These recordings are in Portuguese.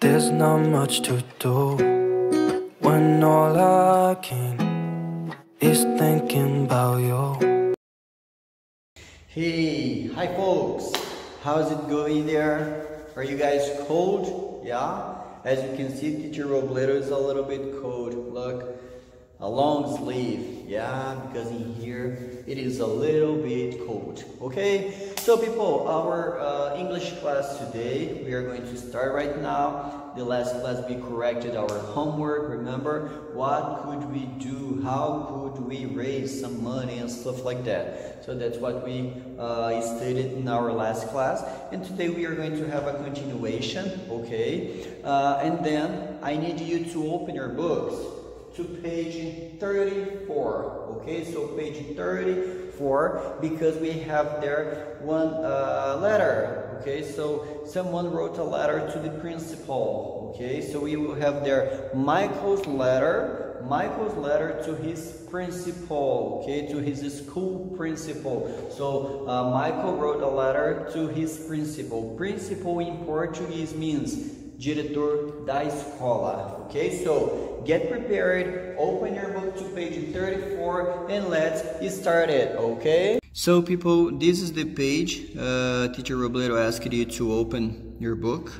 There's not much to do when all I can is thinking about you. Hey, hi folks, how's it going there? Are you guys cold? Yeah, as you can see, Teacher Robledo is a little bit cold. Look, a long sleeve. Yeah, because in here it is a little bit cold. Okay, so people, our English class today, we are going to start right now. The last class we corrected our homework. Remember, what could we do? How could we raise some money and stuff like that? So that's what we studied in our last class, and today we are going to have a continuation. Okay, and then I need you to open your books to page 34. Okay, so page 34, because we have there one letter. Okay, so someone wrote a letter to the principal. Okay, so we will have there Michael's letter to his principal. Okay, to his school principal. So Michael wrote a letter to his principal. Principal in Portuguese means diretor da escola. Okay, so get prepared, open your book to page 34 and let's start it. Okay, so people, this is the page Teacher Robledo asked you to open your book.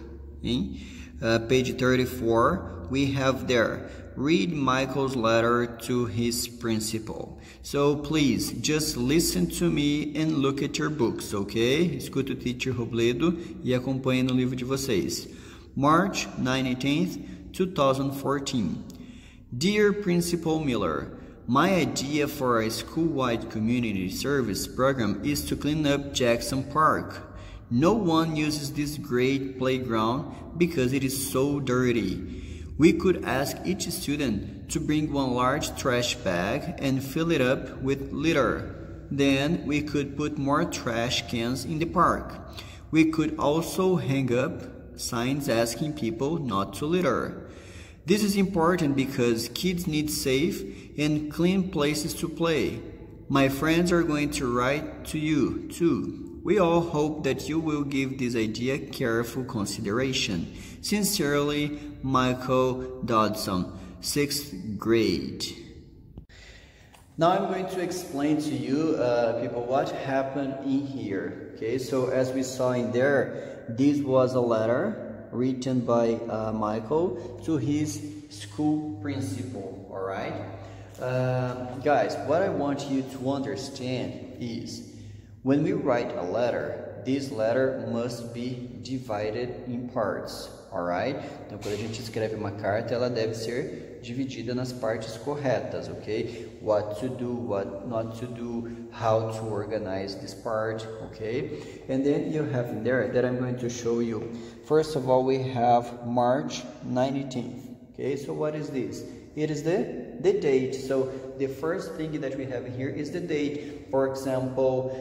Page 34, we have there, read Michael's letter to his principal. So please, just listen to me and look at your books, ok? Escuta o Teacher Robledo e acompanhe no livro de vocês. March 19th, 2014. Dear Principal Miller, my idea for a school-wide community service program is to clean up Jackson Park. No one uses this great playground because it is so dirty. We could ask each student to bring one large trash bag and fill it up with litter. Then we could put more trash cans in the park. We could also hang up signs asking people not to litter. This is important because kids need safe and clean places to play. My friends are going to write to you too. We all hope that you will give this idea careful consideration. Sincerely, Michael Dodson, 6th grade. Now I'm going to explain to you, people, what happened in here. Okay, so as we saw in there, this was a letter written by Michael to his school principal. All right, guys, what I want you to understand is when we write a letter, this letter must be divided in parts. All right? Então, quando a gente escreve uma carta, ela deve ser dividida nas partes corretas, okay? What to do, what not to do, how to organize this part, okay? And then you have in there that I'm going to show you. First of all, we have March 19th, okay? So what is this? It is the date. So the first thing that we have here is the date. For example,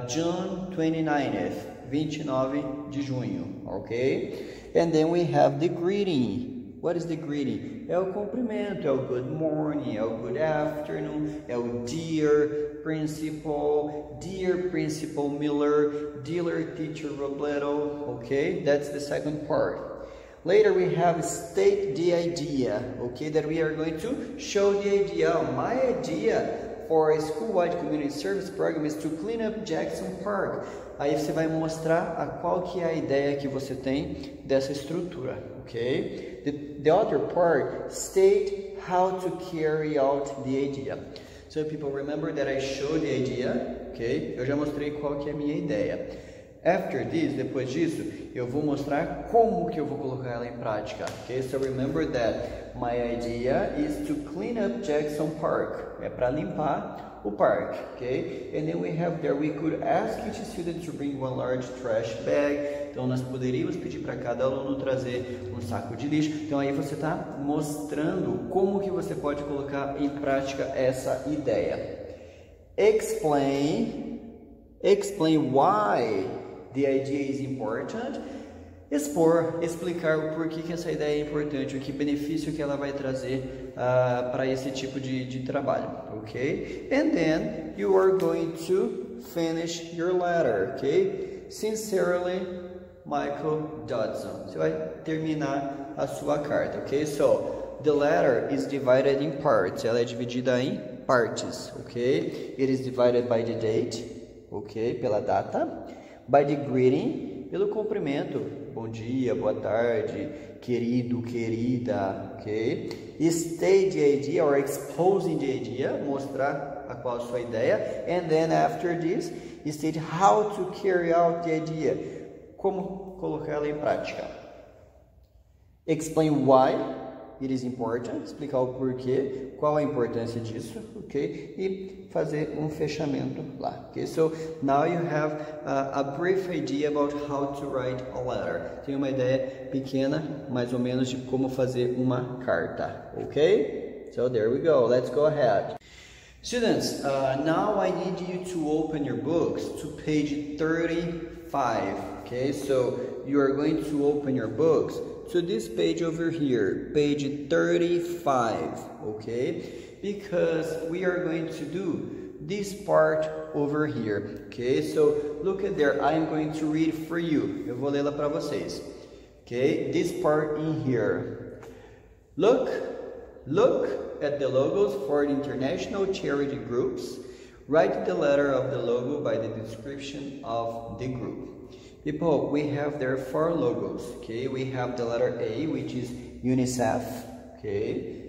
June 29th, 29 de junho, okay? And then we have the greeting. What is the greeting? É o cumprimento, é o good morning, é o good afternoon, é o dear principal Miller, dear Teacher Robledo, okay? That's the second part. Later we have state the idea, okay, that we are going to show the idea. My idea for a school-wide community service program is to clean up Jackson Park. Aí você vai mostrar qual que é a ideia que você tem dessa estrutura, ok? The other part, state how to carry out the idea. So people, remember that I showed the idea, ok? Eu já mostrei qual que é a minha ideia. After this, depois disso, eu vou mostrar como que eu vou colocar ela em prática, ok? So remember that my idea is to clean up Jackson Park. É para limpar o parque, ok? And then we have there, we could ask each student to bring one large trash bag. Então nós poderíamos pedir para cada aluno trazer um saco de lixo. Então aí você está mostrando como que você pode colocar em prática essa ideia. Explain why the idea is important. Explicar o porquê que essa ideia é importante, o que benefício que ela vai trazer para esse tipo de trabalho, ok? And then you are going to finish your letter, ok? Sincerely, Michael Dodson. Você vai terminar a sua carta, ok? So, the letter is divided in parts. Ela é dividida em partes, ok? It is divided by the date, ok? Pela data. By the greeting, pelo cumprimento. Bom dia, boa tarde, querido, querida, ok? State the idea or exposing the idea, mostrar a qual a sua ideia. And then after this, state how to carry out the idea. Como colocá-la em prática. Explain why it is important, explicar o porquê, qual a importância disso, ok? E fazer um fechamento lá, ok? So, now you have a brief idea about how to write a letter. Tem uma ideia pequena, mais ou menos, de como fazer uma carta, ok? So, there we go. Let's go ahead. Students, now I need you to open your books to page 35, okay? So, you are going to open your books to this page over here, page 35, okay? Because we are going to do this part over here, okay? So, look at there, I am going to read for you. Eu vou lê-la para vocês, okay? This part in here. Look at the logos for the international charity groups. Write the letter of the logo by the description of the group. People, we have there 4 logos, okay? We have the letter A, which is UNICEF, okay?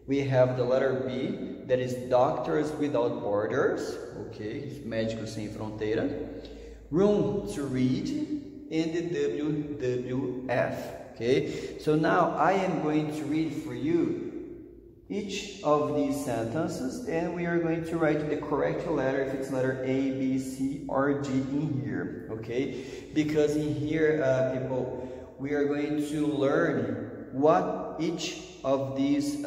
We have the letter B, that is Doctors Without Borders, okay? Médicos Sem Fronteira. Room to Read, and the WWF, okay? So now I am going to read for you each of these sentences, and we are going to write the correct letter if it's letter A, B, C, or G in here, okay? Because in here, people, we are going to learn what each of these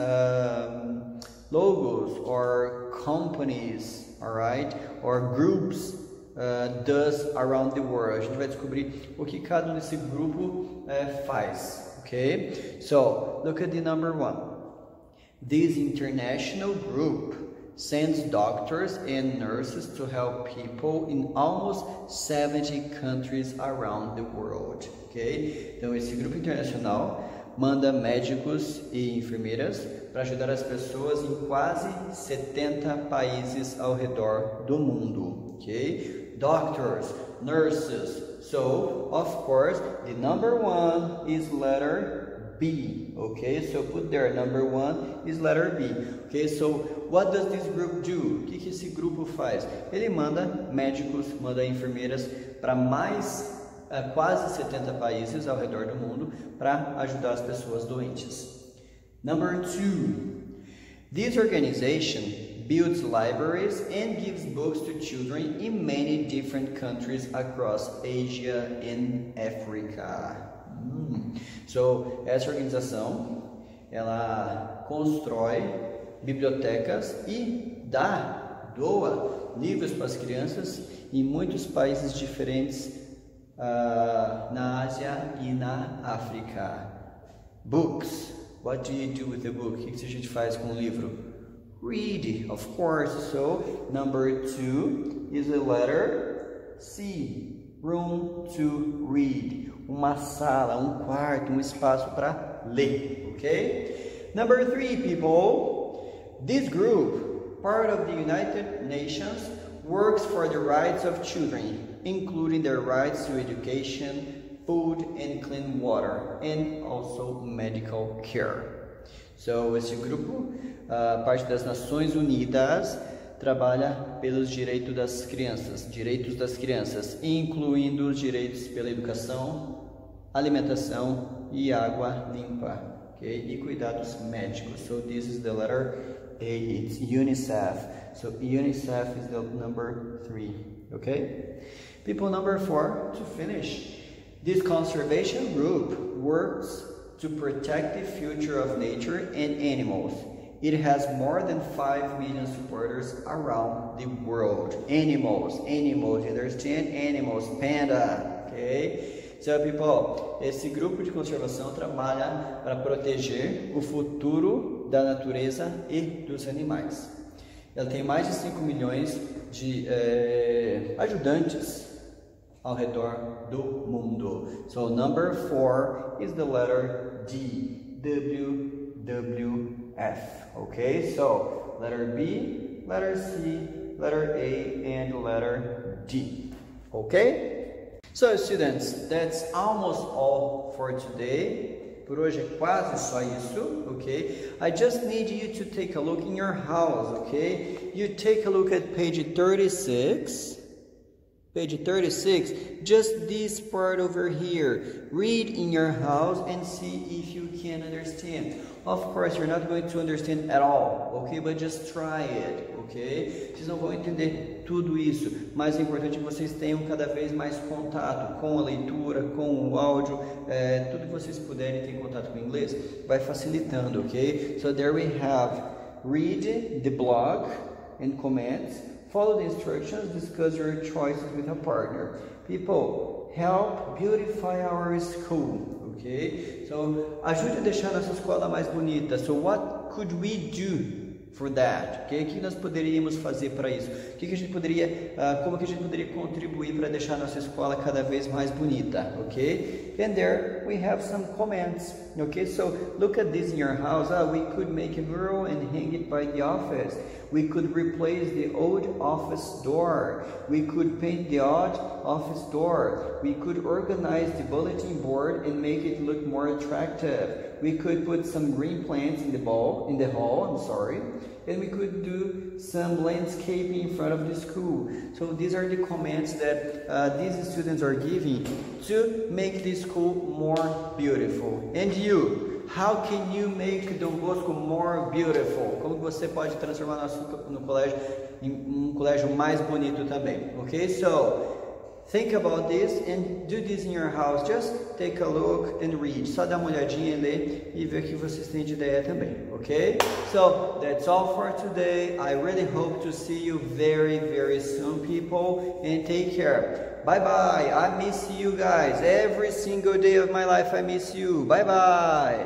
logos or companies, all right, or groups does around the world. A gente vai descobrir o que cada desse grupo faz, okay? So, look at the number 1. This international group sends doctors and nurses to help people in almost 70 countries around the world, ok? Então, esse grupo internacional manda médicos e enfermeiras para ajudar as pessoas em quase 70 países ao redor do mundo, ok? Doctors, nurses. So, of course, the number 1 is letter B, okay? So put there, number 1 is letter B, okay? So what does this group do? O que esse grupo faz? Ele manda médicos, manda enfermeiras para mais quase 70 países ao redor do mundo para ajudar as pessoas doentes. Number 2, this organization builds libraries and gives books to children in many different countries across Asia and Africa. So, essa organização, ela constrói bibliotecas e doa livros para as crianças em muitos países diferentes na Ásia e na África. Books. What do you do with the book? O que a gente faz com o livro? Read, of course. So, number 2 is the letter C. Room to read. Uma sala, um quarto, um espaço para ler, okay? Number 3, people. This group, part of the United Nations, works for the rights of children, including their rights to education, food and clean water, and also medical care. So, esse grupo, parte das Nações Unidas, trabalha pelos direitos das crianças, incluindo os direitos pela educação, alimentação e água limpa, okay? E cuidados médicos. So this is the letter A, it's UNICEF. So UNICEF is the number 3, okay? People, number 4, to finish. This conservation group works to protect the future of nature and animals. It has more than 5 million supporters around the world. Animals, you understand? Animals, panda, okay? So, people, esse grupo de conservação trabalha para proteger o futuro da natureza e dos animais. Ela tem mais de 5 milhões de ajudantes ao redor do mundo. So number 4 is the letter D, WWF. Okay, so letter B, letter C, letter A, and letter D. Okay? So students, that's almost all for today. Por hoje é quase só isso, okay? I just need you to take a look in your house, okay? You take a look at page 36. Page 36, just this part over here. Read in your house and see if you can understand. Of course, you're not going to understand at all, okay? But just try it, okay? Vocês não vão entender tudo isso, mas é importante que vocês tenham cada vez mais contato com a leitura, com o áudio, tudo que vocês puderem ter contato com o inglês vai facilitando, ok? So there we have, read the blog and comments. Follow the instructions, discuss your choices with a partner. People, help beautify our school, okay? So, ajude a deixar nossa escola mais bonita. So, what could we do for that? Okay? O que nós poderíamos fazer para isso? O que a gente poderia, como que a gente poderia contribuir para deixar nossa escola cada vez mais bonita? Okay? And there we have some comments. Okay, so look at this in your house. We could make a mural and hang it by the office. We could replace the old office door. We could paint the old office door. We could organize the bulletin board and make it look more attractive. We could put some green plants in the hall, and we could do some landscaping in front of the school. So these are the comments that these students are giving to make the school more beautiful. And you, how can you make Dom Bosco more beautiful? Como você pode transformar nosso colégio em colégio mais bonito também? Okay, so think about this and do this in your house. Just take a look and read. Só dá uma olhadinha, ler e ver o que vocês têm de ideia também, okay? So that's all for today. I really hope to see you very, very soon, people, and take care. Bye bye. I miss you guys. Every single day of my life I miss you. Bye bye.